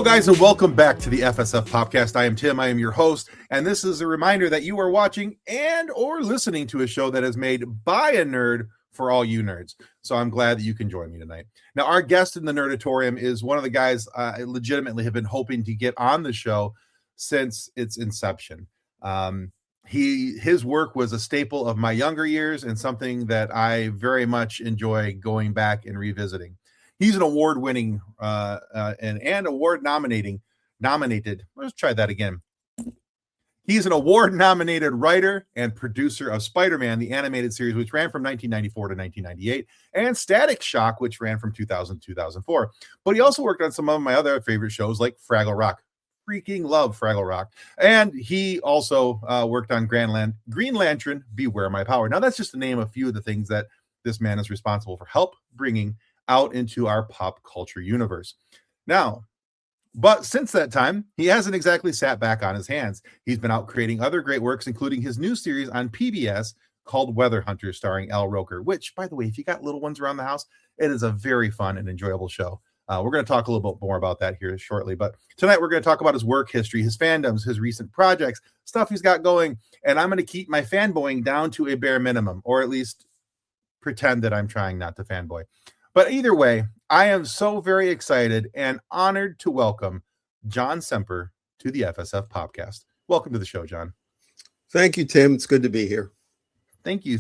guys, and welcome back to the FSF Podcast. I am Tim. I am your host, and this is a reminder that you are watching and or listening to a show that is made by a nerd for all you nerds. So I'm glad that you can join me tonight. Now, our guest in the Nerdatorium is one of the guys I legitimately have been hoping to get on the show since its inception. His work was a staple of my younger years and something that I very much enjoy going back and revisiting. He's an award-winning and award-nominated. Let's try that again. He's an award-nominated writer and producer of Spider-Man, the animated series, which ran from 1994 to 1998, and Static Shock, which ran from 2000 to 2004. But he also worked on some of my other favorite shows like Fraggle Rock. Freaking love Fraggle Rock. And he also worked on Green Lantern, Beware My Power. Now, that's just to name a few of the things that this man is responsible for help bringing out into our pop culture universe. Now, but since that time, he hasn't exactly sat back on his hands. He's been out creating other great works, including his new series on PBS called Weather Hunters, starring Roker, which, by the way, if you got little ones around the house, it is a very fun and enjoyable show. We're going to talk a little bit more about that here shortly. But tonight, we're going to talk about his work history, his fandoms, his recent projects, stuff he's got going. And I'm going to keep my fanboying down to a bare minimum, or at least pretend that I'm trying not to fanboy. But either way, I am so very excited and honored to welcome John Semper to the FSF Podcast. Welcome to the show, John. Thank you, Tim. It's good to be here. Thank you.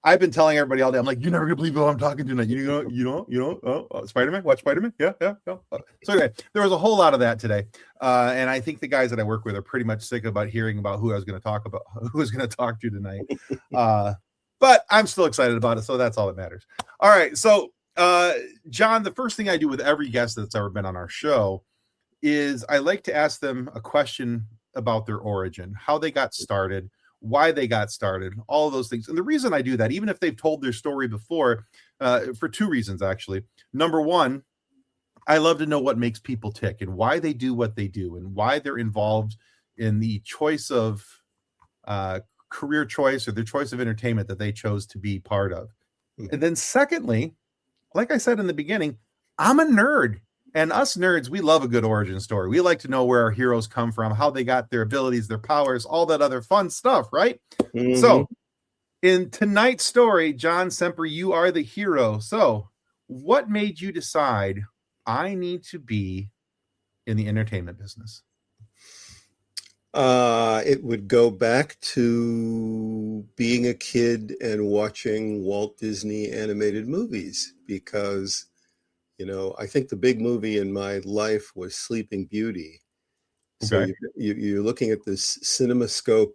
I've been telling everybody all day, I'm like, you're never gonna believe who I'm talking to tonight. Spider-Man, watch Spider-Man. Yeah. So anyway, there was a whole lot of that today. And I think the guys that I work with are pretty much sick about hearing about who I was going to talk to tonight. But I'm still excited about it, so that's all that matters. All right, so John, the first thing I do with every guest that's ever been on our show is I like to ask them a question about their origin, how they got started, why they got started, all of those things. And the reason I do that, even if they've told their story before, for two reasons, actually. Number one, I love to know what makes people tick and why they do what they do and why they're involved in the choice of career choice or their choice of entertainment that they chose to be part of. And then secondly, like I said in the beginning, I'm a nerd, and us nerds, we love a good origin story. We like to know where our heroes come from, how they got their abilities, their powers, all that other fun stuff, right? Mm-hmm. So in tonight's story, John Semper, you are the hero. So what made you decide I need to be in the entertainment business? It would go back to being a kid and watching Walt Disney animated movies because, I think the big movie in my life was Sleeping Beauty. So okay. You're looking at this CinemaScope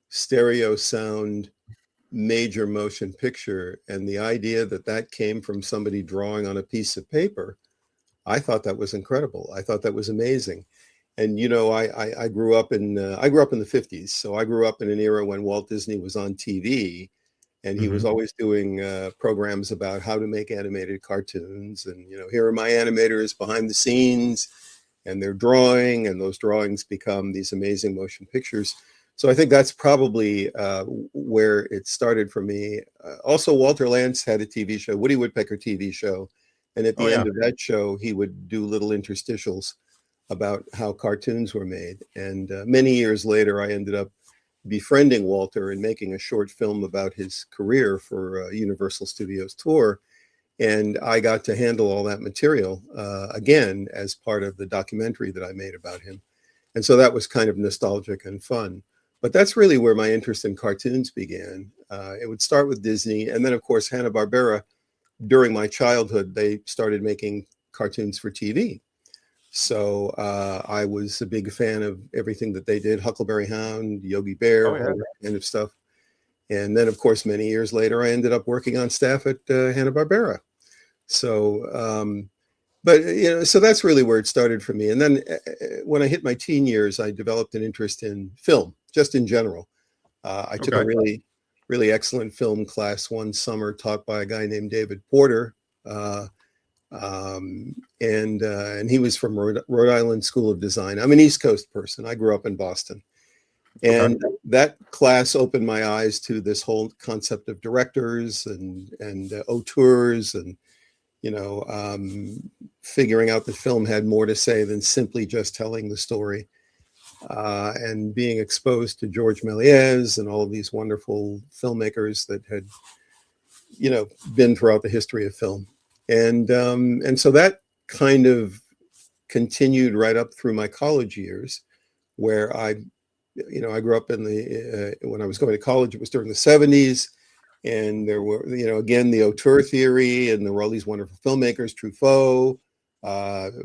stereo sound major motion picture, and the idea that came from somebody drawing on a piece of paper, I thought that was incredible. I thought that was amazing. And I grew up in the 50s, so I grew up in an era when Walt Disney was on TV, and he was always doing programs about how to make animated cartoons. And here are my animators behind the scenes, and they're drawing, and those drawings become these amazing motion pictures. So I think that's probably where it started for me. Also, Walter Lantz had a TV show, Woody Woodpecker TV show, and at the end of that show, he would do little interstitials about how cartoons were made. And many years later, I ended up befriending Walter and making a short film about his career for Universal Studios tour. And I got to handle all that material again as part of the documentary that I made about him. And so that was kind of nostalgic and fun. But that's really where my interest in cartoons began. It would start with Disney. And then, of course, Hanna-Barbera, during my childhood, they started making cartoons for TV. So I was a big fan of everything that they did, Huckleberry Hound, Yogi Bear, all that kind of stuff. And then, of course, many years later, I ended up working on staff at Hanna-Barbera. So, so that's really where it started for me. And then when I hit my teen years, I developed an interest in film, just in general. I took a really, really excellent film class one summer taught by a guy named David Porter. And he was from Rhode Island School of Design. I'm an East Coast person. I grew up in Boston. And that class opened my eyes to this whole concept of directors and auteurs and, figuring out that film had more to say than simply just telling the story. And being exposed to George Méliès and all of these wonderful filmmakers that had, been throughout the history of film. And so that kind of continued right up through my college years, where I grew up in when I was going to college, it was during the 70s. And there were, again, the auteur theory, and there were all these wonderful filmmakers, Truffaut,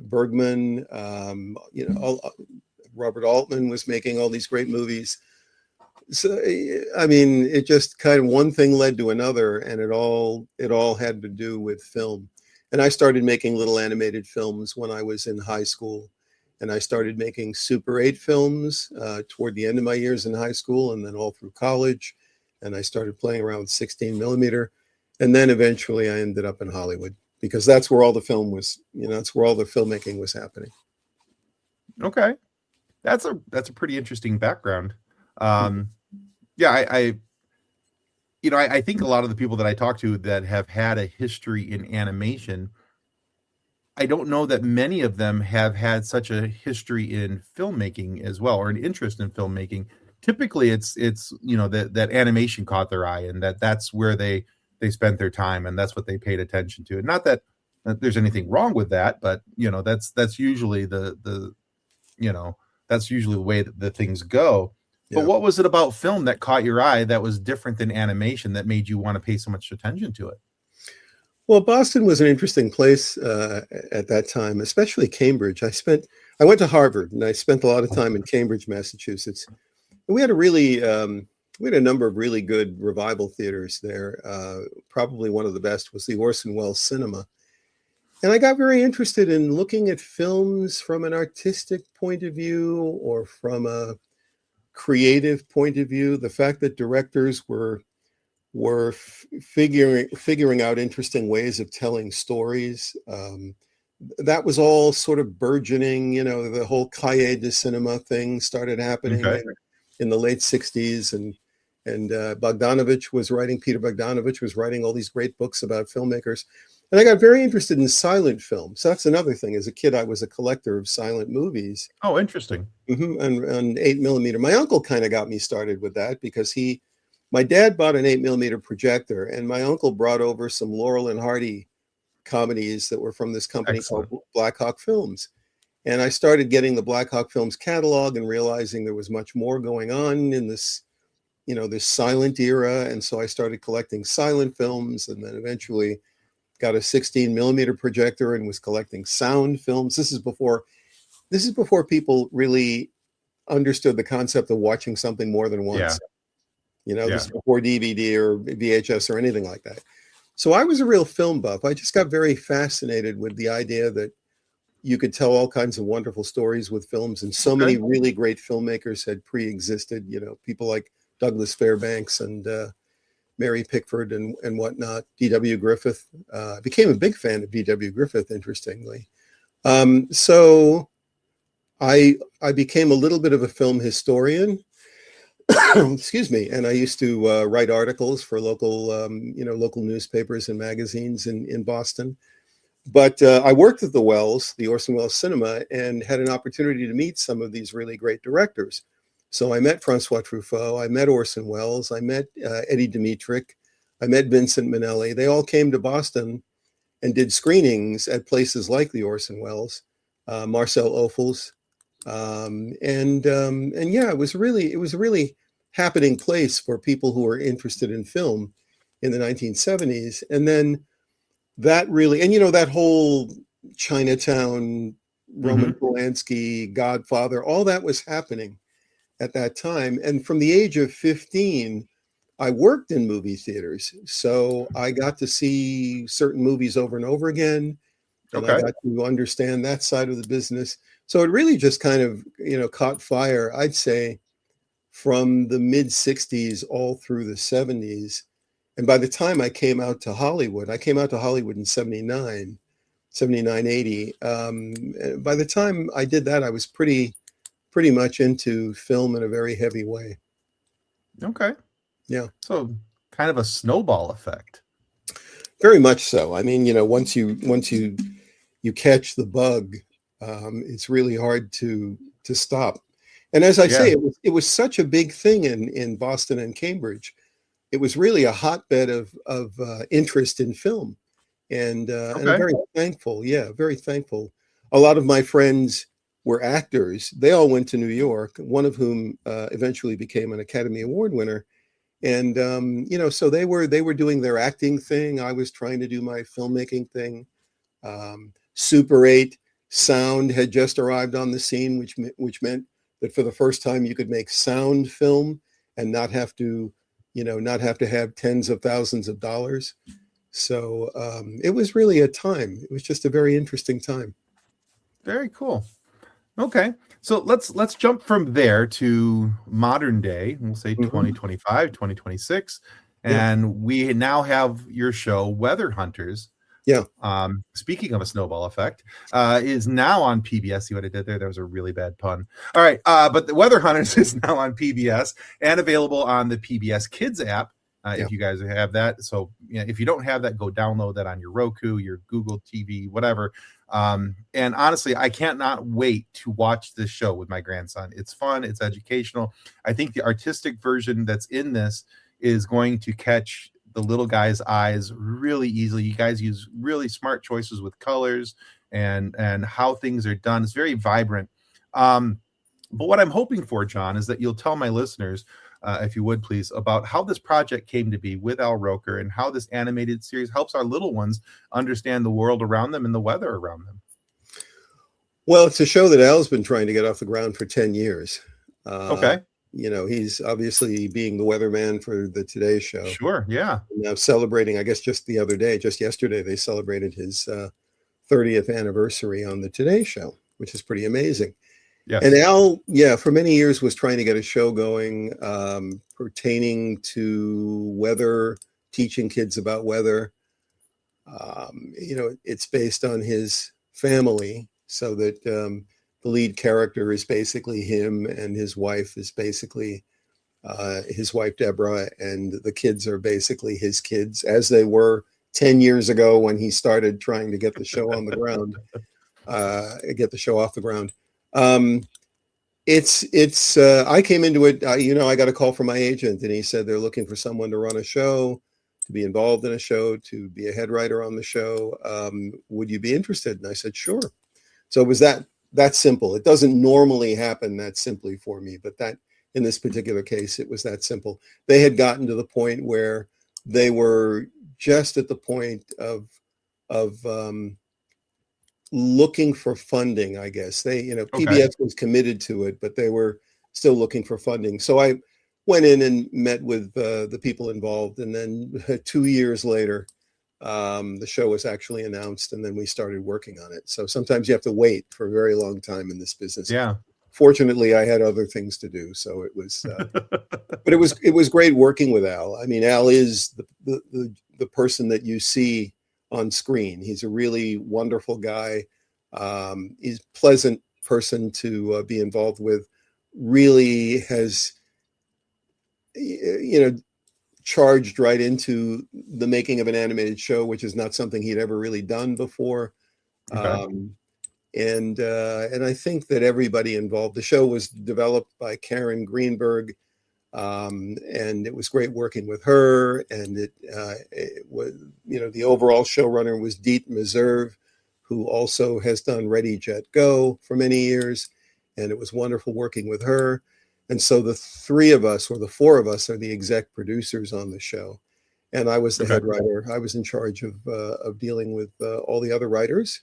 Bergman, Robert Altman was making all these great movies. So, I mean, it just kind of one thing led to another, and it all had to do with film. And I started making little animated films when I was in high school, and I started making Super 8 films toward the end of my years in high school, and then all through college. And I started playing around with 16 millimeter, and then eventually I ended up in Hollywood, because that's where all the film was. That's where all the filmmaking was happening. Okay. That's a pretty interesting background. Yeah, I think a lot of the people that I talk to that have had a history in animation, I don't know that many of them have had such a history in filmmaking as well, or an interest in filmmaking. Typically it's that animation caught their eye, and that's where they spent their time, and that's what they paid attention to. And not that there's anything wrong with that, but that's usually that's usually the way that the things go. Yeah. But what was it about film that caught your eye that was different than animation that made you want to pay so much attention to it? Well, Boston was an interesting place at that time, especially Cambridge. I went to Harvard, and I spent a lot of time in Cambridge, Massachusetts. And we had a number of really good revival theaters there. Probably one of the best was the Orson Welles Cinema. And I got very interested in looking at films from an artistic point of view, or from a creative point of view. The fact that directors were figuring out interesting ways of telling stories. That was all sort of burgeoning. The whole cahiers de cinema thing started happening in the late 60s, and Peter Bogdanovich was writing all these great books about filmmakers. And I got very interested in silent films. That's another thing. As a kid, I was a collector of silent movies. Oh, interesting. And 8 millimeter. My uncle kind of got me started with that, because my dad bought an 8 millimeter projector, and my uncle brought over some Laurel and Hardy comedies that were from this company called Black Hawk Films. And I started getting the Black Hawk Films catalog and realizing there was much more going on in this, this silent era. And so I started collecting silent films, and then eventually got a 16 millimeter projector and was collecting sound films. This is before people really understood the concept of watching something more than once. This is before DVD or VHS or anything like that. So I was a real film buff. I just got very fascinated with the idea that you could tell all kinds of wonderful stories with films, and so many really great filmmakers had pre-existed, people like Douglas Fairbanks and Mary Pickford and whatnot, D.W. Griffith. I became a big fan of D.W. Griffith, interestingly. So I became a little bit of a film historian. Excuse me. And I used to write articles for local newspapers and magazines in Boston. But I worked at the Orson Welles Cinema, and had an opportunity to meet some of these really great directors. So I met Francois Truffaut, I met Orson Welles, I met Eddie Dmytryk, I met Vincent Minnelli. They all came to Boston and did screenings at places like the Orson Welles, Marcel Ophuls. It was a really happening place for people who were interested in film in the 1970s. And then that really, that whole Chinatown, Roman Polanski, Godfather, all that was happening at that time. And from the age of 15, I worked in movie theaters. So I got to see certain movies over and over again. And I got to understand that side of the business. So it really just kind of, caught fire, I'd say, from the mid 60s all through the 70s. And by the time I came out to Hollywood in 79, 80. By the time I did that, I was pretty much into film in a very heavy way. Okay. Yeah. So kind of a snowball effect. Very much so. I mean, once you you catch the bug, it's really hard to stop. And as I Yeah. say, it was such a big thing in Boston and Cambridge. It was really a hotbed of interest in film, and I'm Okay. very thankful. Yeah, very thankful. A lot of my friends were actors. They all went to New York. One of whom eventually became an Academy Award winner. And so they were doing their acting thing. I was trying to do my filmmaking thing. Super 8 sound had just arrived on the scene, which meant that for the first time you could make sound film and not have to, not have to have tens of thousands of dollars. So it was really a time. It was just a very interesting time. Very cool. Okay. So let's jump from there to modern day. We'll say Mhm. 2025, 2026. Yeah, And we now have your show, Weather Hunters. yeah, Speaking of a snowball effect, is now on PBS. See what I did there? That was a really bad pun. All right. But the Weather Hunters is now on PBS and available on the PBS Kids app. yeah. If you guys have that. So if you don't have that, go download that on your Roku, your Google TV, whatever. And honestly, I can't not wait to watch this show with my grandson. It's fun, it's educational. I think the artistic version that's in this is going to catch the little guy's eyes really easily. You guys use really smart choices with colors and how things are done. It's very vibrant. But what I'm hoping for, John, is that you'll tell my listeners, if you would please, about how this project came to be with Al Roker and how this animated series helps our little ones understand the world around them and the weather around them. Well, it's a show that Al's been trying to get off the ground for 10 years. Uh, Okay. he's obviously being the weatherman for the Today Show. Sure. Yeah. Now celebrating, I guess just yesterday, they celebrated his 30th anniversary on the Today Show, which is pretty amazing. And Yes. Al, yeah, for many years was trying to get a show going pertaining to weather, teaching kids about weather. It's based on his family, so that the lead character is basically him, and his wife is basically his wife Deborah, and the kids are basically his kids, as they were 10 years ago when he started trying to get the show on the ground, get the show off the ground. It's I came into it, I got a call from my agent, and he said they're looking for someone to run a show, to be involved in a show, to be a head writer on the show. Would you be interested? And I said, sure. So it was that simple. It doesn't normally happen that simply for me, but that in this particular case, it was that simple. They had gotten to the point where they were just at the point of looking for funding, I guess. Okay. PBS was committed to it, but they were still looking for funding. So I went in and met with the people involved, and then 2 years later, the show was actually announced, and then we started working on it. So sometimes you have to wait for a very long time in this business. Yeah. Fortunately, I had other things to do, so it was. But it was great working with Al. I mean, Al is the person that you see on screen. He's a really wonderful guy. He's a pleasant person to be involved with. Really has, charged right into the making of an animated show, which is not something he'd ever really done before. Okay. And I think that everybody involved. The show was developed by Karen Greenberg, and it was great working with her. And it was, the overall showrunner was Deet Meserve, who also has done Ready Jet Go for many years, and it was wonderful working with her. And so the three of us, or the four of us, are the exec producers on the show, and I was the Okay. head writer. I was in charge of dealing with all the other writers.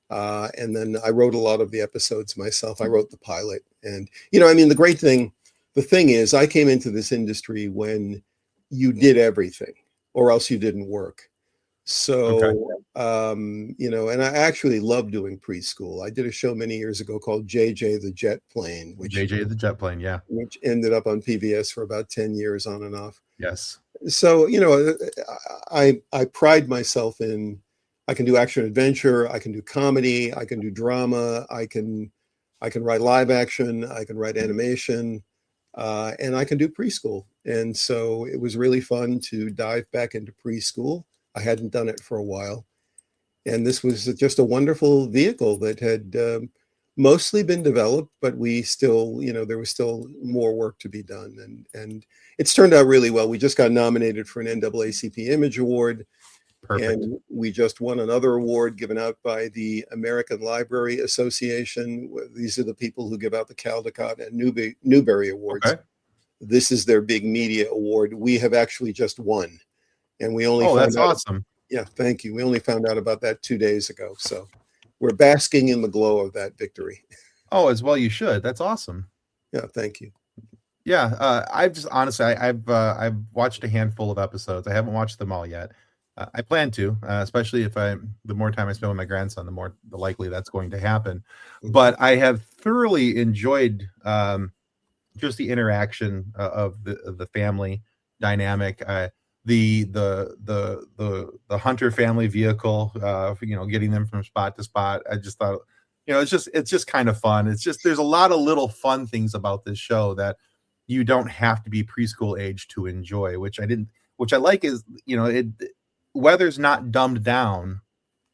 And then I wrote a lot of the episodes myself. I wrote the pilot. And, the thing is, I came into this industry when you did everything or else you didn't work. Okay. So, and I actually love doing preschool. I did a show many years ago called JJ the Jet Plane, JJ the jet plane. Yeah. which ended up on PBS for about 10 years on and off. Yes. So I pride myself in, I can do action adventure, I can do comedy, I can do drama, I can write live action, I can write animation, and I can do preschool. And so it was really fun to dive back into preschool. I hadn't done it for a while, And this was just a wonderful vehicle that had mostly been developed, but we still, there was still more work to be done. And it's turned out really well. We just got nominated for an NAACP Image Award. Perfect. And we just won another award given out by the American Library Association. These are the people who give out the Caldecott and Newbery Awards. Okay. This is their big media award. We have actually just won. And we only That's awesome. Yeah, thank you. We only found out about that 2 days ago. So we're basking in the glow of that victory. Oh, as well you should. That's awesome. Yeah, thank you. Yeah, I've just honestly, I've watched a handful of episodes. I haven't watched them all yet. I plan to, especially if the more time I spend with my grandson, the likely that's going to happen. But I have thoroughly enjoyed just the interaction of the family dynamic. The Hunter family vehicle, getting them from spot to spot. I just thought, it's just kind of fun. It's just there's a lot of little fun things about this show that you don't have to be preschool age to enjoy, which I like is, weather's not dumbed down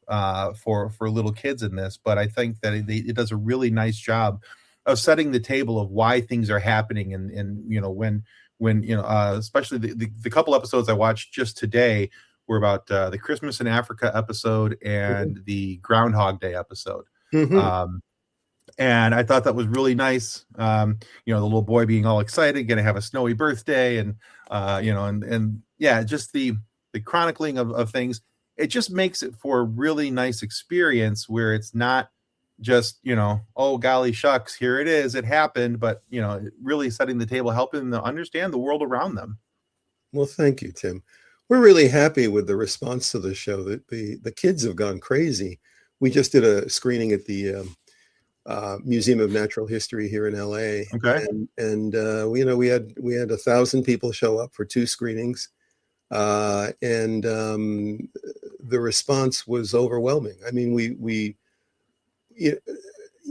for little kids in this, but I think that it does a really nice job of setting the table of why things are happening, and when especially the couple episodes I watched just today were about the Christmas in Africa episode and the Groundhog Day episode. And I thought that was really nice. The little boy being all excited, going to have a snowy birthday, and just the chronicling of things. It just makes it for a really nice experience where it's not just, oh, golly shucks, here it is, it happened, but, really setting the table, helping them understand the world around them. Well, thank you, Tim. We're really happy with the response to the show. That the kids have gone crazy. We just did a screening at the Museum of Natural History here in LA. Okay. And we had 1,000 people show up for 2 screenings. And the response was overwhelming. I mean,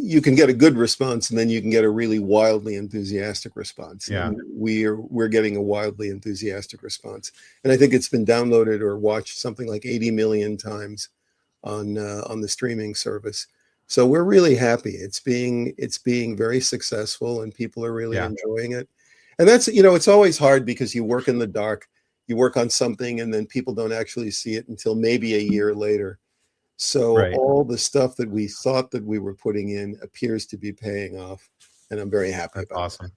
you can get a good response, and then you can get a really wildly enthusiastic response. Yeah. And we're getting a wildly enthusiastic response. And I think it's been downloaded or watched something like 80 million times on the streaming service. So we're really happy. It's being very successful, and people are really enjoying it. And that's, it's always hard because you work in the dark. You work on something, and then people don't actually see it until maybe a year later. So all the stuff that we thought that we were putting in appears to be paying off, and I'm very happy about awesome. That.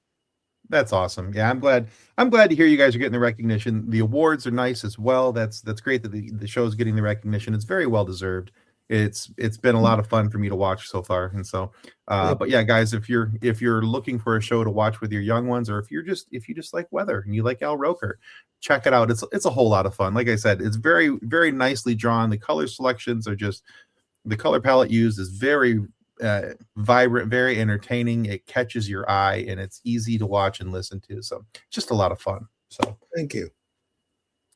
That's awesome. Yeah, I'm glad to hear you guys are getting the recognition. The awards are nice as well. That's great that the show's getting the recognition. It's very well deserved. It's been a lot of fun for me to watch so far. And so but yeah, guys, if you're looking for a show to watch with your young ones, or if you just like weather and you like Al Roker, check it out. It's a whole lot of fun. Like I said, it's very, very nicely drawn. The color selections are just, the color palette used is very vibrant, very entertaining. It catches your eye, and it's easy to watch and listen to. So just a lot of fun. So thank you.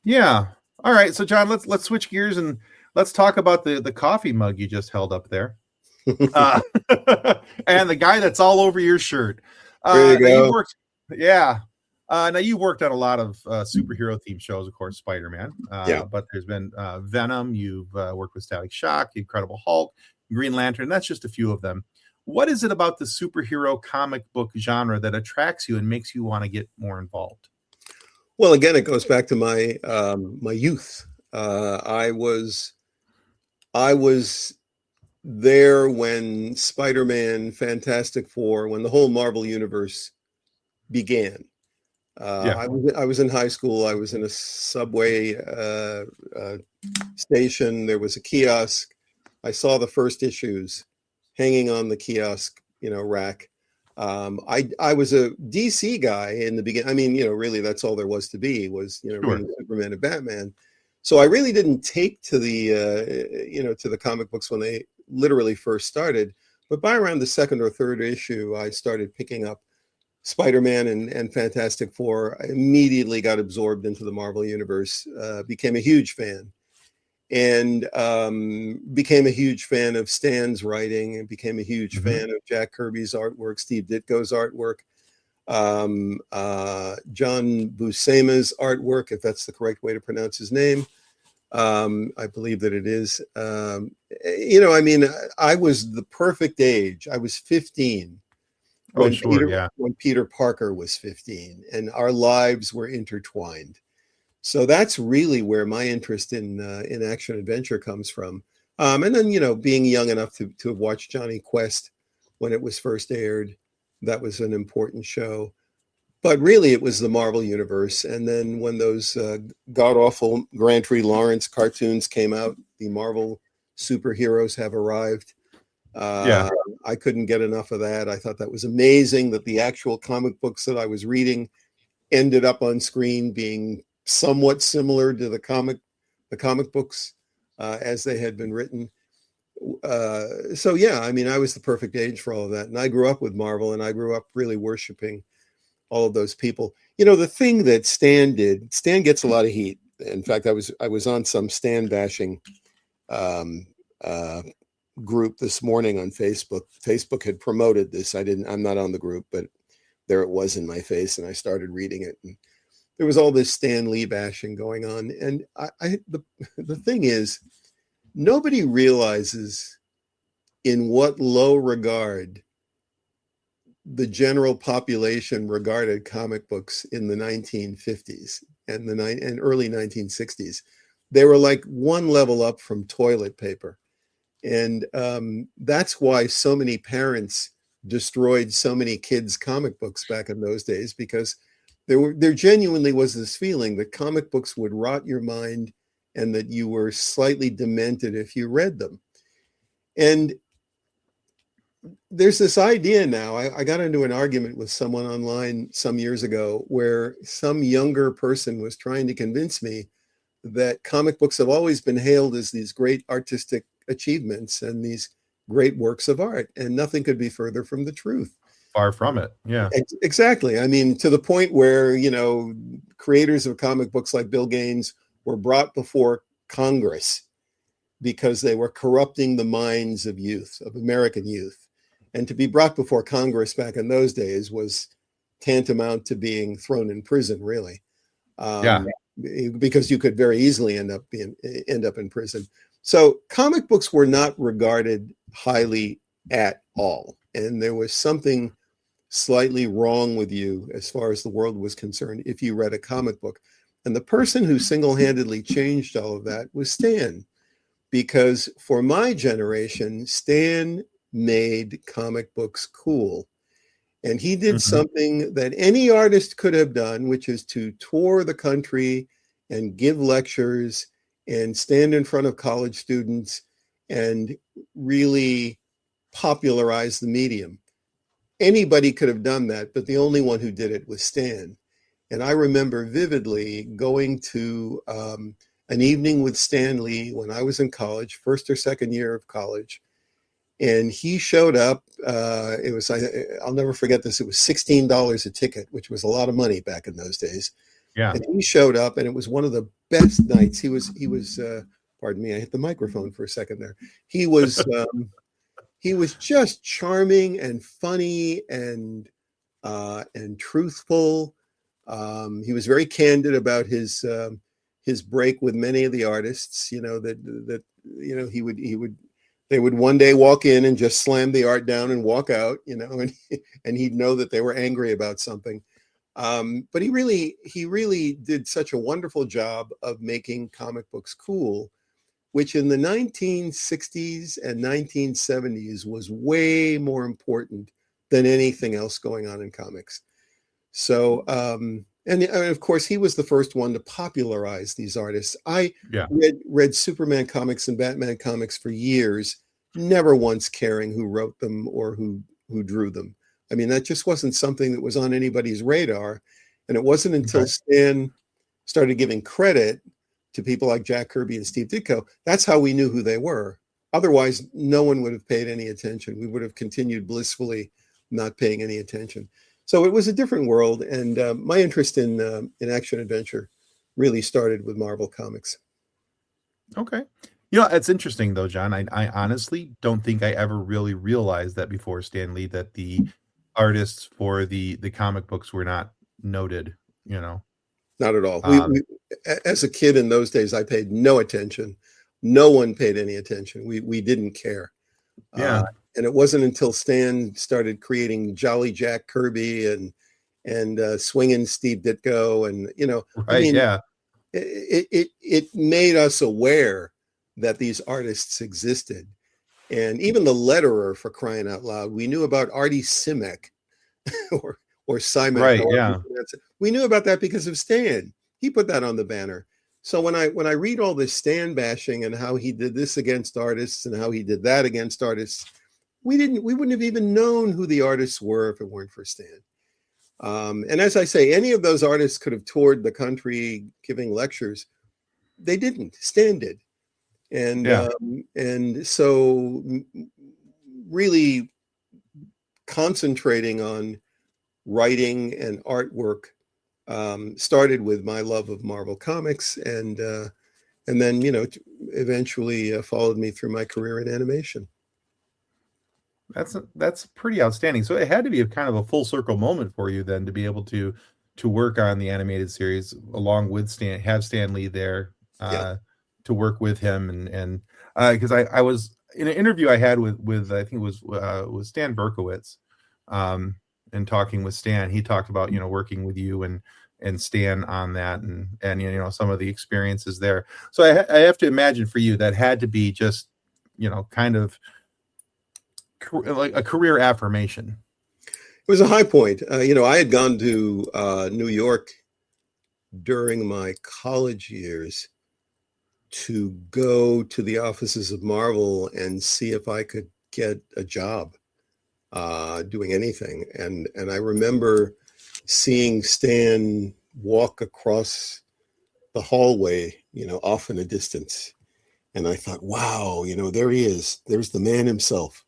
Yeah. All right. So John, let's switch gears and let's talk about the coffee mug you just held up there. And the guy that's all over your shirt. There you go. Now you worked on a lot of superhero themed shows, of course, Spider-Man. But there's been Venom. You've worked with Static Shock, Incredible Hulk, Green Lantern. That's just a few of them. What is it about the superhero comic book genre that attracts you and makes you want to get more involved? Well, again, it goes back to my my youth. I was there when Spider-Man, Fantastic Four, when the whole Marvel universe began. I was in high school. I was in a subway station. There was a kiosk. I saw the first issues hanging on the kiosk, rack. I was a DC guy in the beginning. I mean, really, that's all there was to be was, reading Superman and Batman. So I really didn't take to the, to the comic books when they literally first started. But by around the second or third issue, I started picking up Spider-Man and Fantastic Four. I immediately got absorbed into the Marvel Universe, became a huge fan, and became a huge fan of Stan's writing, and became a huge fan of Jack Kirby's artwork, Steve Ditko's artwork, John Buscema's artwork, if that's the correct way to pronounce his name. I believe that it is. You know, I mean, I was the perfect age. I was 15 Oh, sure. Yeah. when Peter Parker was 15, and our lives were intertwined. So that's really where my interest in action adventure comes from. And then, you know, being young enough to have watched Johnny Quest when it was first aired, that was an important show. But really, it was the Marvel Universe. And then when those god-awful Grant Tree Lawrence cartoons came out, the Marvel superheroes have arrived. Yeah. Uh, I couldn't get enough of that. I thought that was amazing that the actual comic books that I was reading ended up on screen being somewhat similar to the comic books as they had been written. So yeah, I mean, I was the perfect age for all of that, and I grew up with Marvel, and I grew up really worshiping all of those people. You know, the thing that Stan did, Stan gets a lot of heat. In fact, I was on some Stan bashing um, uh, group this morning on Facebook. Facebook had promoted this. I'm not on the group, but there it was in my face, and I started reading it. And there was all this Stan Lee bashing going on. And the thing is, nobody realizes in what low regard the general population regarded comic books in the 1950s and early 1960s. They were like one level up from toilet paper. And that's why so many parents destroyed so many kids' comic books back in those days, because there genuinely was this feeling that comic books would rot your mind and that you were slightly demented if you read them. And there's this idea now. I got into an argument with someone online some years ago where some younger person was trying to convince me that comic books have always been hailed as these great artistic achievements and these great works of art, and nothing could be further from the truth. Far from it. Yeah. Exactly. I mean, to the point where, you know, creators of comic books like Bill Gaines were brought before Congress because they were corrupting the minds of youth, of American youth. And to be brought before Congress back in those days was tantamount to being thrown in prison, really. Yeah. Because you could very easily end up in prison. So comic books were not regarded highly at all. And there was something slightly wrong with you as far as the world was concerned if you read a comic book. And the person who single-handedly changed all of that was Stan, because for my generation, Stan made comic books cool. And he did something that any artist could have done, which is to tour the country and give lectures and stand in front of college students and really popularize the medium. Anybody could have done that, but the only one who did it was Stan. And I remember vividly going to an evening with Stan Lee when I was in college, first or second year of college. And he showed up. I'll never forget this. It was $16 a ticket, which was a lot of money back in those days. Yeah. And he showed up, and it was one of the best nights. He was. Pardon me, I hit the microphone for a second there. He was just charming and funny and truthful. He was very candid about his break with many of the artists. You know that they would one day walk in and just slam the art down and walk out, you know, and he'd know that they were angry about something. But he really did such a wonderful job of making comic books cool, which in the 1960s and 1970s was way more important than anything else going on in comics. So, and of course, he was the first one to popularize these artists. I read Superman comics and Batman comics for years, never once caring who wrote them or who drew them. I mean, that just wasn't something that was on anybody's radar. And it wasn't until Stan started giving credit to people like Jack Kirby and Steve Ditko, that's how we knew who they were. Otherwise, no one would have paid any attention. We would have continued blissfully not paying any attention. So it was a different world, and my interest in action adventure really started with Marvel Comics. Okay. You know, it's interesting though, John. I honestly don't think I ever really realized that before Stan Lee, that the artists for the comic books were not noted, you know. Not at all. as a kid in those days, I paid no attention. No one paid any attention. We didn't care. Yeah. And it wasn't until Stan started creating Jolly Jack Kirby and Swingin' Steve Ditko, and I Right. mean, Yeah. it made us aware that these artists existed. And even the letterer, for crying out loud, we knew about Artie Simek or Simek. Right. Yeah. We knew about that because of Stan. He put that on the banner. So when I read all this Stan bashing and how he did this against artists and how he did that against artists, we wouldn't have even known who the artists were if it weren't for Stan. And as I say, any of those artists could have toured the country giving lectures. They didn't. Stan did. And so really concentrating on writing and artwork started with my love of Marvel Comics, and then eventually followed me through my career in animation. That's pretty outstanding. So it had to be a kind of a full circle moment for you then to be able to work on the animated series along with Stan Lee there, to work with him, and because I was in an interview I had with I think it was Stan Berkowitz, and talking with Stan. He talked about working with you and Stan on that, and some of the experiences there. So I have to imagine for you that had to be just kind of like a career affirmation. It was a high point. I had gone to New York during my college years to go to the offices of Marvel and see if I could get a job doing anything. And I remember seeing Stan walk across the hallway, off in a distance. And I thought, wow, there he is. There's the man himself.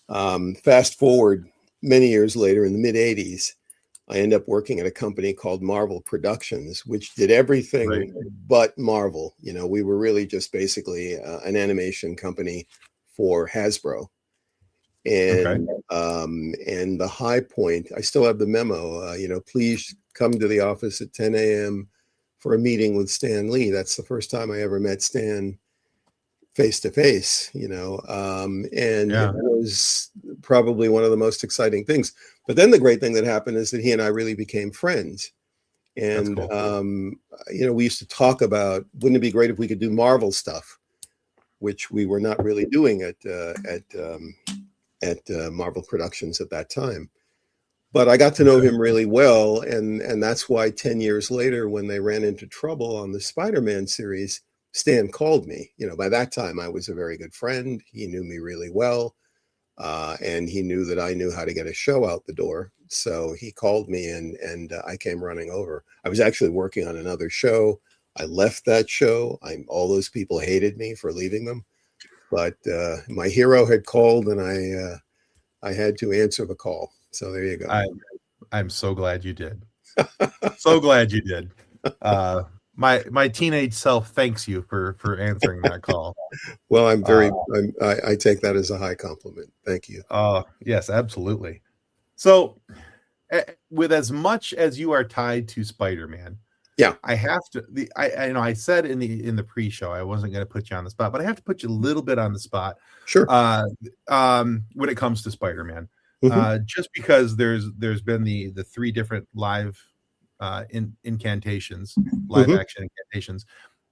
Fast forward many years later, in the mid 80s, I end up working at a company called Marvel Productions, which did everything but Marvel. We were really just basically an animation company for Hasbro. And and the high point, I still have the memo, please come to the office at 10 a.m. for a meeting with Stan Lee. That's the first time I ever met Stan face to face, and it was probably one of the most exciting things. But then the great thing that happened is that he and I really became friends. And, cool. We used to talk about, wouldn't it be great if we could do Marvel stuff, which we were not really doing at Marvel Productions at that time. But I got to know him really well. And that's why 10 years later, when they ran into trouble on the Spider-Man series, Stan called me. By that time, I was a very good friend. He knew me really well. And he knew that I knew how to get a show out the door. So he called me and I came running over. I was actually working on another show. I left that show. All those people hated me for leaving them. But my hero had called and I had to answer the call. So there you go. I'm so glad you did. So glad you did. My teenage self thanks you for answering that call. Well, I take that as a high compliment. Thank you. Yes, absolutely. So with as much as you are tied to Spider-Man, I have to. I said in the pre-show I wasn't going to put you on the spot, but I have to put you a little bit on the spot. Sure. When it comes to Spider-Man, just because there's been the three different live incantations, live action incantations.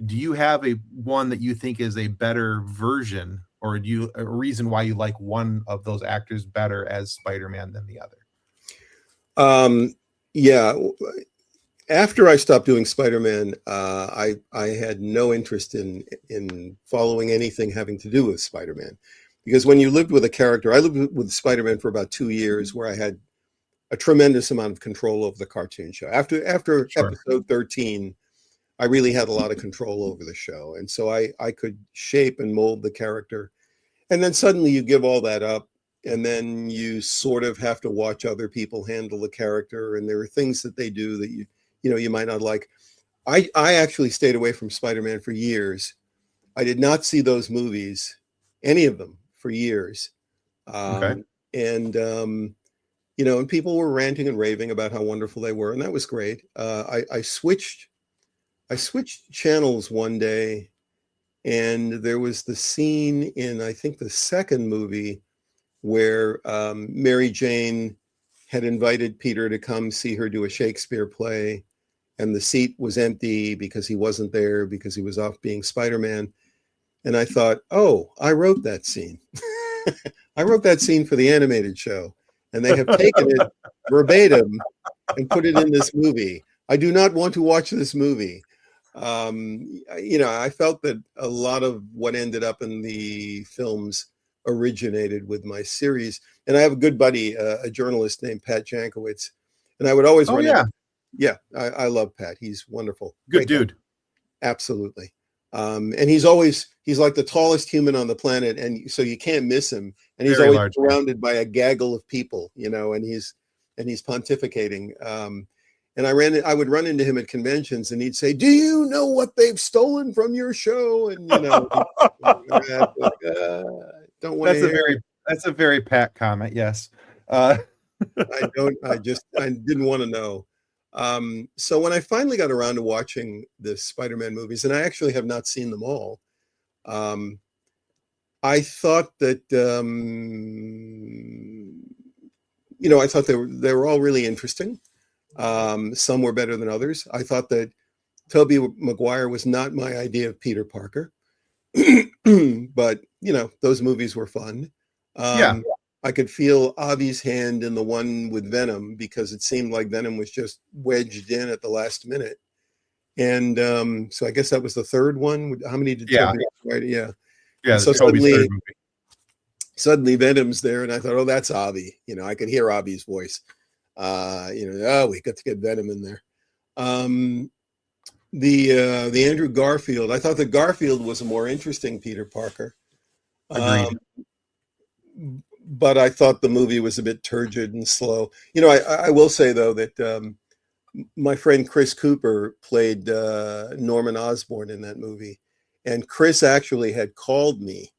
Do you have one that you think is a better version, or do you a reason why you like one of those actors better as Spider-Man than the other? After I stopped doing Spider-Man, I had no interest in following anything having to do with Spider-Man, because when you lived with a character, I lived with Spider-Man for about 2 years, where I had a tremendous amount of control over the cartoon show. After episode 13, I really had a lot of control over the show. And so I could shape and mold the character. And then suddenly you give all that up, and then you sort of have to watch other people handle the character. And there are things that they do that you might not like. I actually stayed away from Spider-Man for years. I did not see those movies, any of them, for years. And people were ranting and raving about how wonderful they were, and that was great. I switched I switched channels one day, and there was the scene in, I think, the second movie where Mary Jane had invited Peter to come see her do a Shakespeare play, and the seat was empty because he wasn't there because he was off being Spider-Man. And I thought, oh, I wrote that scene. I wrote that scene for the animated show, and they have taken it verbatim and put it in this movie. I do not want to watch this movie. I felt that a lot of what ended up in the films originated with my series. And I have a good buddy, a journalist named Pat Jankowitz, and I would always Oh run yeah, into. Yeah, I love Pat. He's wonderful. good Great guy. dude. Absolutely. And he's like the tallest human on the planet, and so you can't miss him. And he's Very always large. surrounded by a gaggle of people, and he's pontificating. And I would run into him at conventions, and he'd say, "Do you know what they've stolen from your show?" And don't want to hear. That's a very Pat comment. Yes. I didn't want to know. So when I finally got around to watching the Spider-Man movies, and I actually have not seen them all, I thought that I thought they were all really interesting. Some were better than others. I thought that Tobey Maguire was not my idea of Peter Parker, but those movies were fun. Yeah. I could feel Avi's hand in the one with Venom because it seemed like Venom was just wedged in at the last minute. And so I guess that was the third one. How many did Tobey write? Yeah. Yeah. So Toby's third movie. Suddenly Venom's there, and I thought, oh, that's Avi. I could hear Avi's voice. Oh, we got to get Venom in there. The Andrew Garfield. I thought that Garfield was a more interesting Peter Parker. Agreed. But I thought the movie was a bit turgid and slow. I will say, though, that my friend Chris Cooper played Norman Osborn in that movie. And Chris actually had called me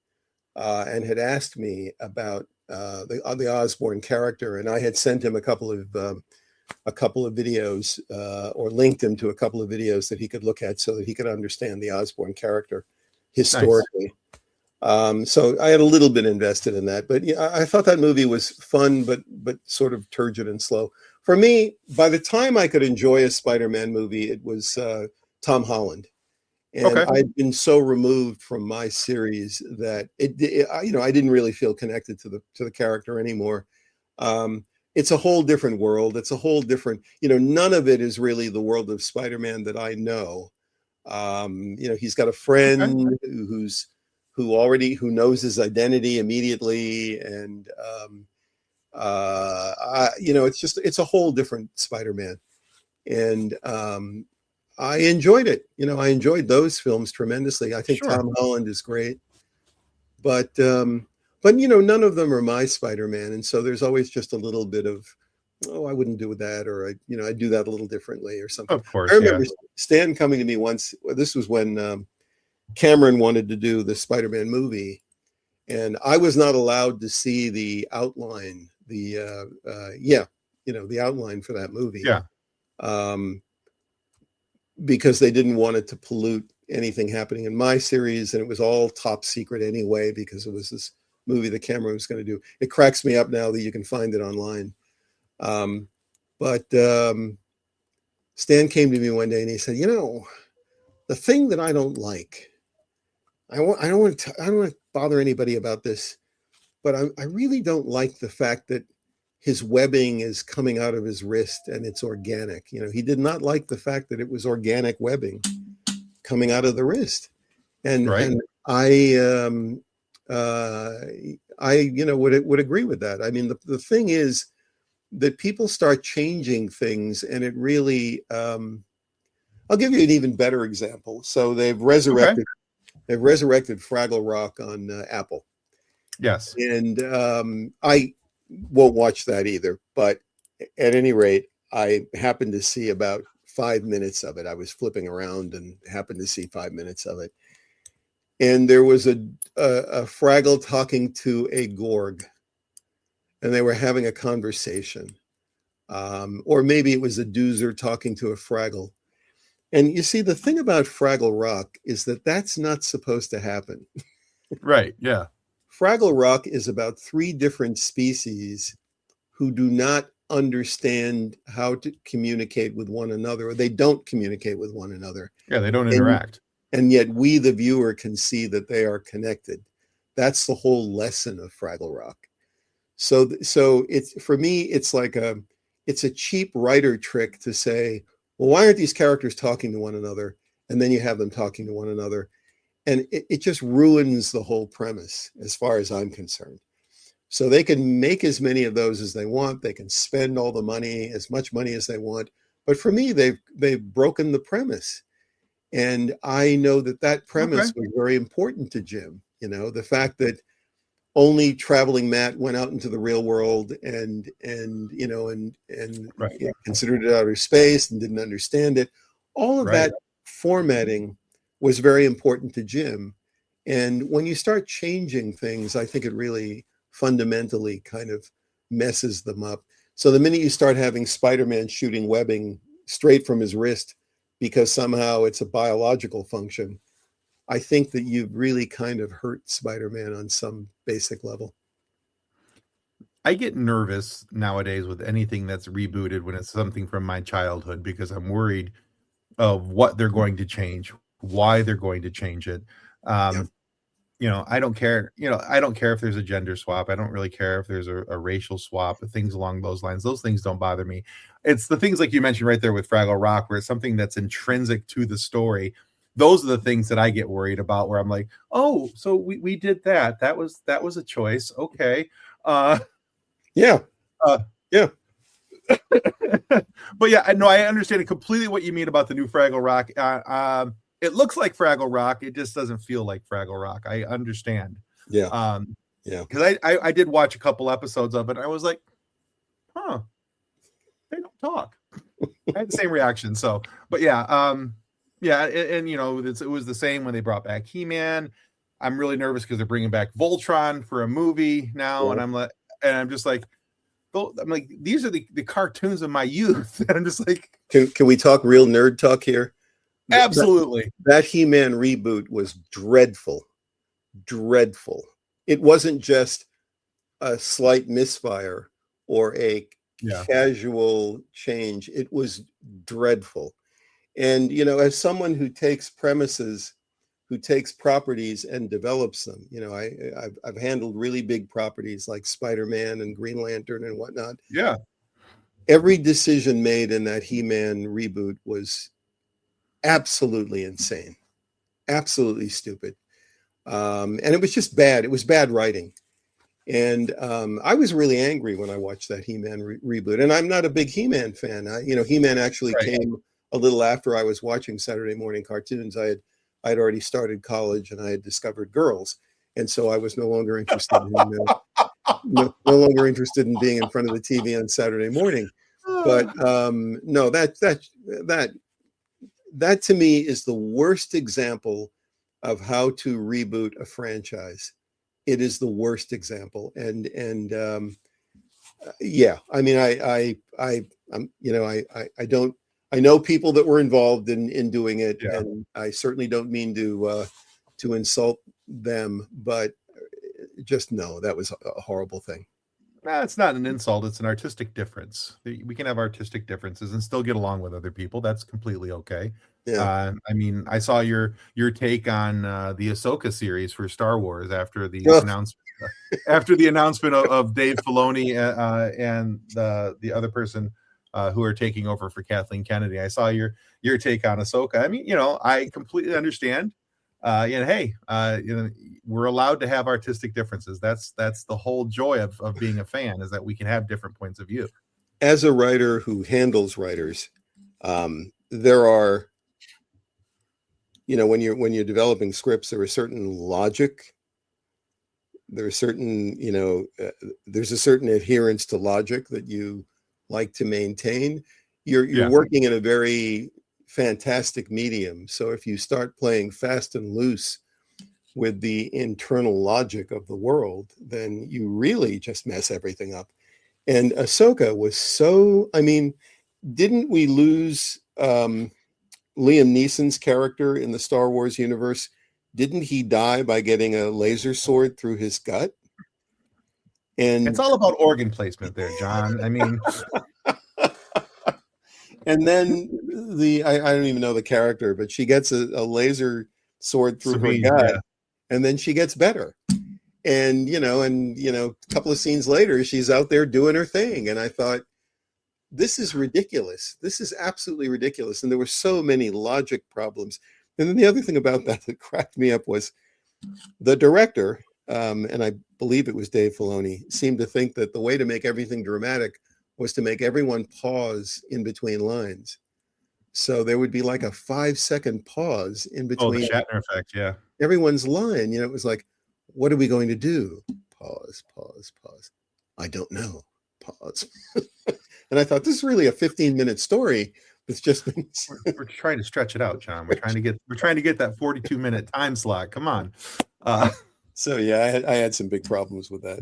and had asked me about the Osborn character. And I had sent him a couple of videos or linked him to a couple of videos that he could look at so that he could understand the Osborn character historically. Nice. So I had a little bit invested in that, but yeah, I thought that movie was fun, but sort of turgid and slow. For me, by the time I could enjoy a Spider-Man movie, it was Tom Holland, and I'd been so removed from my series that I didn't really feel connected to the character anymore. It's a whole different world. It's a whole different, none of it is really the world of Spider-Man that I know. He's got a friend who knows his identity immediately, and it's a whole different Spider-Man, and I enjoyed it. I enjoyed those films tremendously. I think Tom Holland is great, but none of them are my Spider-Man, and so there's always just a little bit of, oh, I wouldn't do that, or I do that a little differently or something. Of course, I remember Stan coming to me once. This was when Cameron wanted to do the Spider-Man movie, and I was not allowed to see the outline, the outline for that movie. Yeah. Because they didn't want it to pollute anything happening in my series, and it was all top secret anyway because it was this movie that Cameron was going to do. It cracks me up now that you can find it online. But Stan came to me one day and he said, the thing that I don't like, I don't want to bother anybody about this, but I really don't like the fact that his webbing is coming out of his wrist and it's organic. He did not like the fact that it was organic webbing coming out of the wrist. And I would agree with that. I mean, the thing is that people start changing things, and it really, I'll give you an even better example. So they've resurrected Fraggle Rock on Apple. Yes. And I won't watch that either. But at any rate, I happened to see about 5 minutes of it. I was flipping around and happened to see 5 minutes of it. And there was a Fraggle talking to a Gorg, and they were having a conversation. Or maybe it was a Doozer talking to a Fraggle. And you see, the thing about Fraggle Rock is that that's not supposed to happen. Right. Yeah. Fraggle Rock is about three different species who do not understand how to communicate with one another, or they don't communicate with one another. Yeah. They don't And, interact. and yet we, the viewer, can see that they are connected. That's the whole lesson of Fraggle Rock. So it's, for me, it's like it's a cheap writer trick to say, well, why aren't these characters talking to one another? And then you have them talking to one another. And it just ruins the whole premise as far as I'm concerned. So they can make as many of those as they want. They can spend all the money, as much money as they want. But for me, they've broken the premise. And I know that premise Okay. was very important to Jim. You know, the fact that only traveling Matt went out into the real world and Right. considered it outer space and didn't understand it. All of Right. that formatting was very important to Jim. And when you start changing things, I think it really fundamentally kind of messes them up. So the minute you start having Spider-Man shooting webbing straight from his wrist because somehow it's a biological function, I think that you've really kind of hurt Spider-Man on some basic level. I get nervous nowadays with anything that's rebooted when it's something from my childhood because I'm worried of what they're going to change, why they're going to change it. Yeah. I don't care. I don't care if there's a gender swap. I don't really care if there's a racial swap, things along those lines. Those things don't bother me. It's the things like you mentioned right there with Fraggle Rock, where it's something that's intrinsic to the story. Those are the things that I get worried about, where I'm like, oh, so we did that. That was a choice. Okay. Yeah. Uh, Yeah. but yeah, I understand completely what you mean about the new Fraggle Rock. It looks like Fraggle Rock. It just doesn't feel like Fraggle Rock. I understand. Yeah. Yeah. Because I did watch a couple episodes of it. And I was like, huh, they don't talk. I had the same reaction. So, but yeah, yeah, and it was the same when they brought back He-Man. I'm really nervous because they're bringing back Voltron for a movie now, Yeah. and I'm just like, these are the cartoons of my youth. And I'm just like, Can we talk real nerd talk here? absolutely. That He-Man reboot was dreadful. Dreadful. It wasn't just a slight misfire or a Yeah. casual change. It was dreadful. And, as someone who takes properties and develops them, I've handled really big properties like Spider-Man and Green Lantern and whatnot. Yeah. Every decision made in that He-Man reboot was absolutely insane, absolutely stupid. And it was just bad. It was bad writing. And I was really angry when I watched that He-Man reboot. And I'm not a big He-Man fan. He-Man actually Right. came a little after I was watching Saturday morning cartoons. I'd already started college and I had discovered girls. And so I was no longer interested no longer interested in being in front of the TV on Saturday morning. But no, that to me is the worst example of how to reboot a franchise. It is the worst example. And yeah, I mean, I know people that were involved in doing it, Yeah. and I certainly don't mean to insult them, but just no, that was a horrible thing. It's not an insult. It's an artistic difference. We can have artistic differences and still get along with other people. That's completely okay. Yeah. I mean, I saw your take on the Ahsoka series for Star Wars after the Ugh. announcement of Dave Filoni and the other person who are taking over for Kathleen Kennedy. I saw your take on Ahsoka. I mean, I completely understand. Hey, we're allowed to have artistic differences. That's the whole joy of being a fan, is that we can have different points of view. As a writer who handles writers, there are, when you're developing scripts, there are certain logic. There are certain, there's a certain adherence to logic that you like to maintain. You're working in a very fantastic medium. So if you start playing fast and loose with the internal logic of the world, then you really just mess everything up. And Ahsoka was so, I mean, didn't we lose Liam Neeson's character in the Star Wars universe, didn't he die by getting a laser sword through his gut? And It's all about organ placement there, John. I mean, and then I don't even know the character, but she gets a laser sword through her Sabine, gut, yeah. and then she gets better. And a couple of scenes later, she's out there doing her thing. And I thought, this is ridiculous. This is absolutely ridiculous. And there were so many logic problems. And then the other thing about that cracked me up was the director, and I believe it was Dave Filoni, seemed to think that the way to make everything dramatic was to make everyone pause in between lines. So there would be like a 5-second pause in Oh, the between Shatner effect, yeah. everyone's line. It was like, what are we going to do? Pause, pause, pause. I don't know. Pause. And I thought, this is really a 15-minute story. It's just we're trying to stretch it out, John. We're trying to get that 42-minute time slot. Come on. So yeah, I had some big problems with that.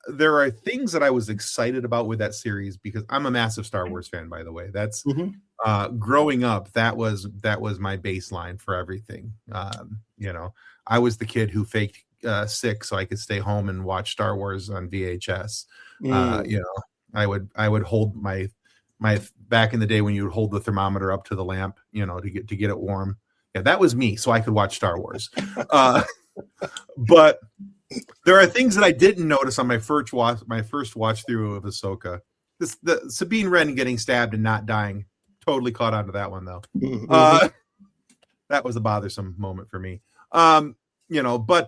There are things that I was excited about with that series because I'm a massive Star Wars fan, by the way. That's growing up, that was my baseline for everything. I was the kid who faked sick so I could stay home and watch Star Wars on VHS. I would hold my back in the day when you would hold the thermometer up to the lamp, to get it warm. Yeah, that was me, so I could watch Star Wars. But there are things that I didn't notice on my first watch through of Ahsoka. The Sabine Wren getting stabbed and not dying, totally caught on to that one though. That was a bothersome moment for me. But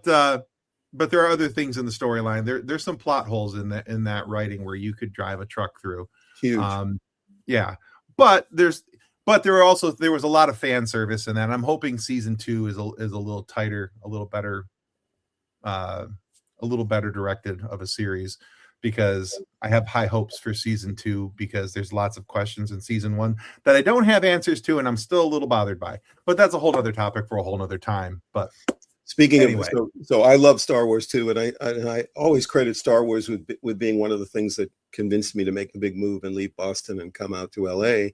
there are other things in the storyline. There's some plot holes in that writing where you could drive a truck through. Huge. But there was a lot of fan service in that. I'm hoping season 2 is a little tighter, a little better directed of a series, because I have high hopes for season 2 because there's lots of questions in season 1 that I don't have answers to, and I'm still a little bothered by. But that's a whole other topic for a whole other time. But speaking anyway. of, so I love Star Wars too, and I always credit Star Wars with being one of the things that convinced me to make the big move and leave Boston and come out to LA.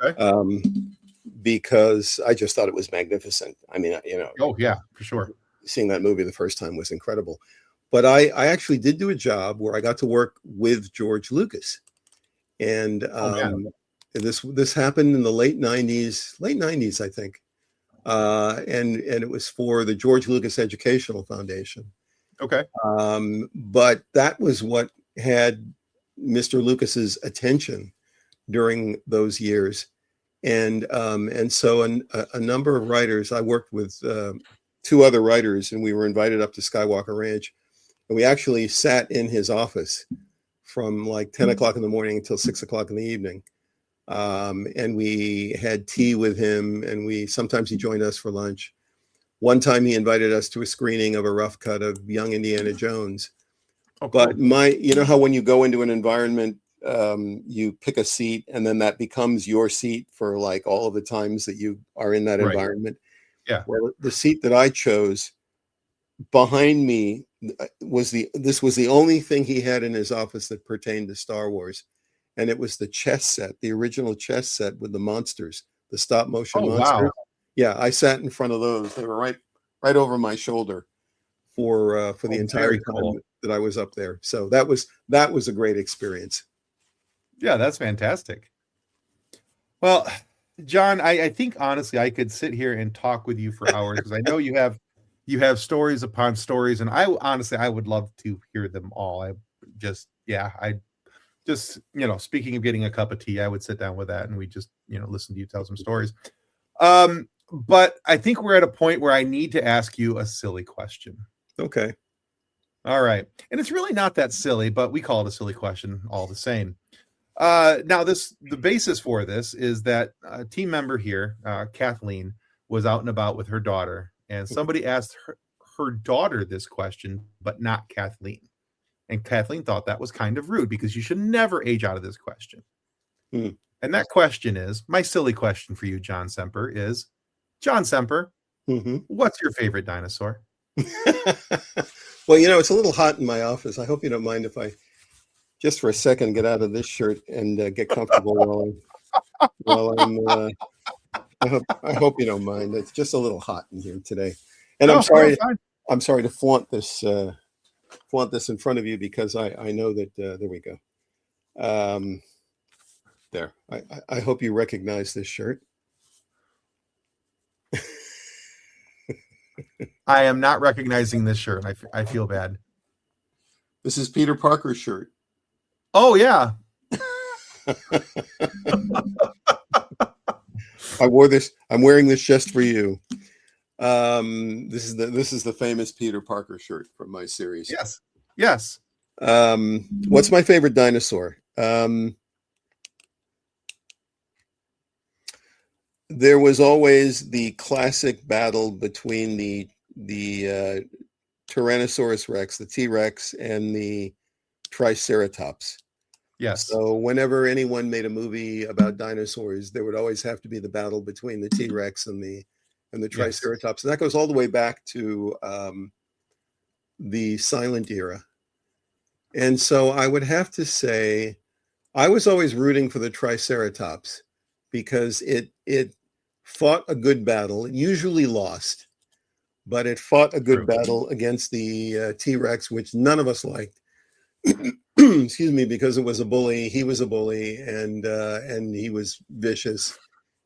Okay. Because I just thought it was magnificent. I mean, Oh yeah, for sure. Seeing that movie the first time was incredible. But I actually did do a job where I got to work with George Lucas, and this happened in the late 90s, I think. And it was for the George Lucas Educational Foundation. Okay. But that was what had Mr. Lucas's attention during those years. And so a number of writers, I worked with 2 other writers, and we were invited up to Skywalker Ranch, and we actually sat in his office from like 10 o'clock in the morning until 6 o'clock in the evening. And we had tea with him, and sometimes he joined us for lunch. One time he invited us to a screening of a rough cut of Young Indiana Jones. Oh, cool. But how when you go into an environment, you pick a seat, and then that becomes your seat for like all of the times that you are in that environment. Yeah. Well, the seat that I chose behind me was the only thing he had in his office that pertained to Star Wars. And it was the chess set, the original chess set with the monsters, the stop motion monsters. Wow. Yeah, I sat in front of those. They were right over my shoulder for the entire time that I was up there. So that was a great experience. Yeah, that's fantastic. Well, John, I think honestly I could sit here and talk with you for hours, because I know you have stories upon stories, and I would love to hear them all. Speaking of getting a cup of tea, I would sit down with that and we just, listen to you tell some stories. But I think we're at a point where I need to ask you a silly question. Okay. All right. And it's really not that silly, but we call it a silly question all the same. Now the basis for this is that a team member here, Kathleen, was out and about with her daughter, and somebody asked her daughter this question, but not Kathleen. And Kathleen thought that was kind of rude, because you should never age out of this question. And that question is, my silly question for you, John Semper, is, John Semper, what's your favorite dinosaur? Well, it's a little hot in my office. I hope you don't mind if I just for a second get out of this shirt and get comfortable while Well, I hope you don't mind. It's just a little hot in here today, and No, no, fine. I'm sorry to flaunt this in front of you because I know that there we go. There. I hope you recognize this shirt. I am not recognizing this shirt. I feel bad. This is Peter Parker's shirt. Oh yeah. I wore this. I'm wearing this just for you. This is the famous Peter Parker shirt from my series. Yes. Yes. What's my favorite dinosaur? There was always the classic battle between the Tyrannosaurus Rex, the T-Rex, and the Triceratops. Yes. So whenever anyone made a movie about dinosaurs, there would always have to be the battle between the T-Rex and the Triceratops. And that goes all the way back to the silent era. And so I would have to say I was always rooting for the Triceratops because it fought a good battle. It usually lost, but it fought a good battle against the T-Rex, which none of us liked. Excuse me, because it was a bully. He was a bully, and he was vicious,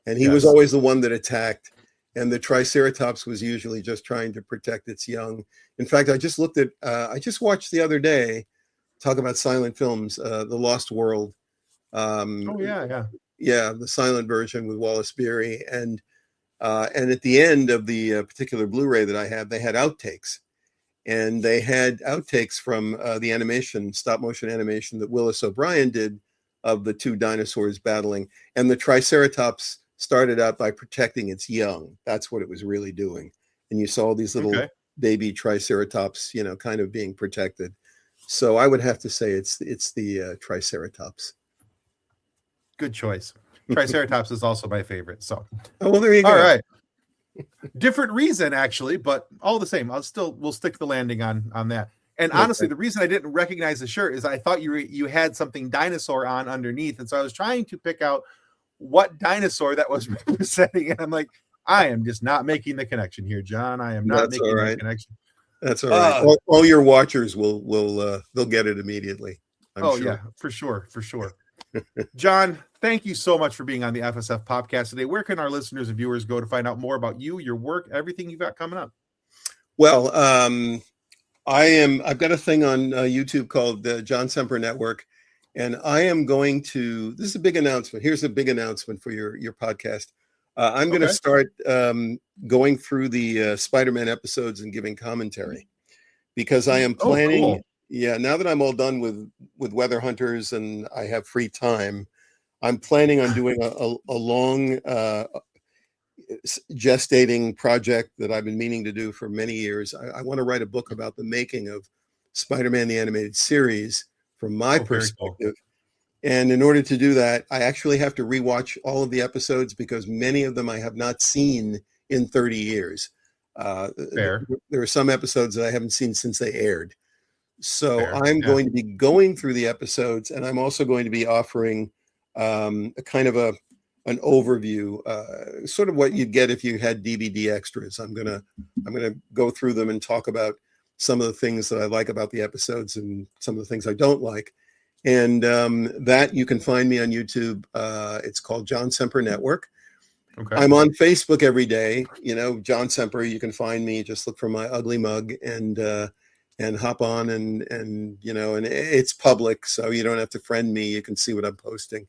and he was always the one that attacked. And the Triceratops was usually just trying to protect its young. In fact, I just watched the other day, talk about silent films, The Lost World. Yeah, the silent version with Wallace Beery, and at the end of the particular Blu-ray that I have, they had outtakes. And they had outtakes from the animation, stop motion animation that Willis O'Brien did of the two dinosaurs battling. And the Triceratops started out by protecting its young. That's what it was really doing. And you saw these little baby Triceratops, kind of being protected. So I would have to say it's the Triceratops. Good choice. Triceratops is also my favorite. So, well, there you go. All right. Different reason, actually, but all the same. We'll stick the landing on that. And honestly, the reason I didn't recognize the shirt is I thought you had something dinosaur on underneath, and so I was trying to pick out what dinosaur that was representing, and I'm like, I am just not making the connection here, John. I am not making the connection. That's all right. All your watchers will they'll get it immediately. I'm sure. Yeah, for sure. John, thank you so much for being on the FSF podcast today. Where can our listeners and viewers go to find out more about you, your work, everything you've got coming up? Well, I've got a thing on YouTube called the John Semper Network, and I am going to. This is a big announcement. Here's a big announcement for your podcast. I'm going to start going through the Spider-Man episodes and giving commentary because I am planning. Cool. Yeah, now that I'm all done with Weather Hunters and I have free time, I'm planning on doing a long gestating project that I've been meaning to do for many years. I want to write a book about the making of Spider-Man the Animated Series from my perspective. Cool. And in order to do that, I actually have to rewatch all of the episodes because many of them I have not seen in 30 years. There are some episodes that I haven't seen since they aired. So I'm going to be going through the episodes, and I'm also going to be offering a kind of an overview, sort of what you'd get if you had DVD extras. I'm gonna go through them and talk about some of the things that I like about the episodes and some of the things I don't like. And that you can find me on YouTube. It's called John Semper Network. Okay. I'm on Facebook every day. John Semper. You can find me. Just look for my ugly mug and hop on and it's public, so you don't have to friend me. You can see what I'm posting.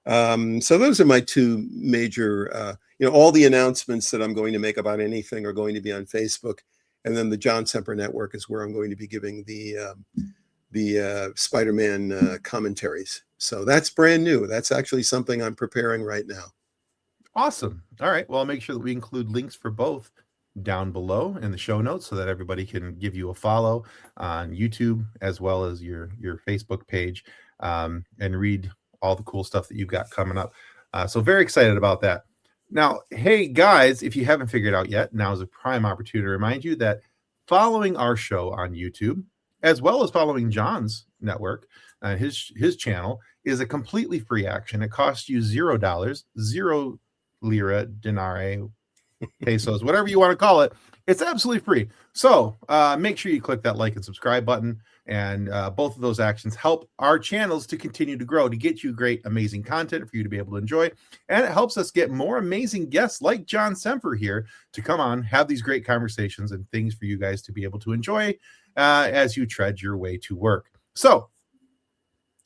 So those are my two major, all the announcements that I'm going to make about anything are going to be on Facebook. And then the John Semper Network is where I'm going to be giving the Spider-Man commentaries. So that's brand new. That's actually something I'm preparing right now. Awesome. All right. Well, I'll make sure that we include links for both down below in the show notes so that everybody can give you a follow on YouTube as well as your Facebook page and read all the cool stuff that you've got coming up. So very excited about that. Now, hey guys, if you haven't figured out yet, now is a prime opportunity to remind you that following our show on YouTube as well as following John's network. His channel is a completely free action. It costs you $0, 0 lira, dinare, pesos, whatever you want to call it. It's absolutely free. So make sure you click that like and subscribe button. And both of those actions help our channels to continue to grow, to get you great, amazing content for you to be able to enjoy. And it helps us get more amazing guests like John Semper here to come on, have these great conversations and things for you guys to be able to enjoy as you tread your way to work. So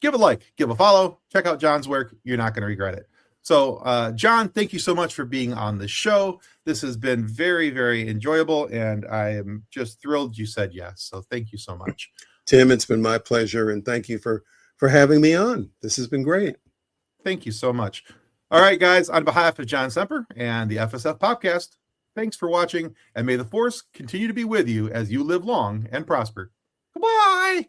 give a like, give a follow, check out John's work. You're not going to regret it. So, John, thank you so much for being on the show. This has been very, very enjoyable, and I am just thrilled you said yes. So thank you so much. Tim, it's been my pleasure, and thank you for having me on. This has been great. Thank you so much. All right, guys, on behalf of John Semper and the FSF Podcast, thanks for watching, and may the Force continue to be with you as you live long and prosper. Goodbye!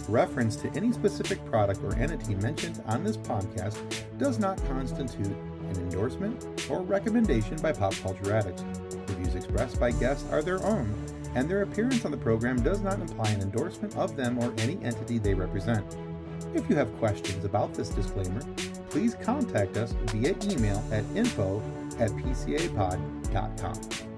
Reference to any specific product or entity mentioned on this podcast does not constitute an endorsement or recommendation by Pop Culture Addicts. The views expressed by guests are their own, and their appearance on the program does not imply an endorsement of them or any entity they represent. If you have questions about this disclaimer, please contact us via email at info@pcapod.com.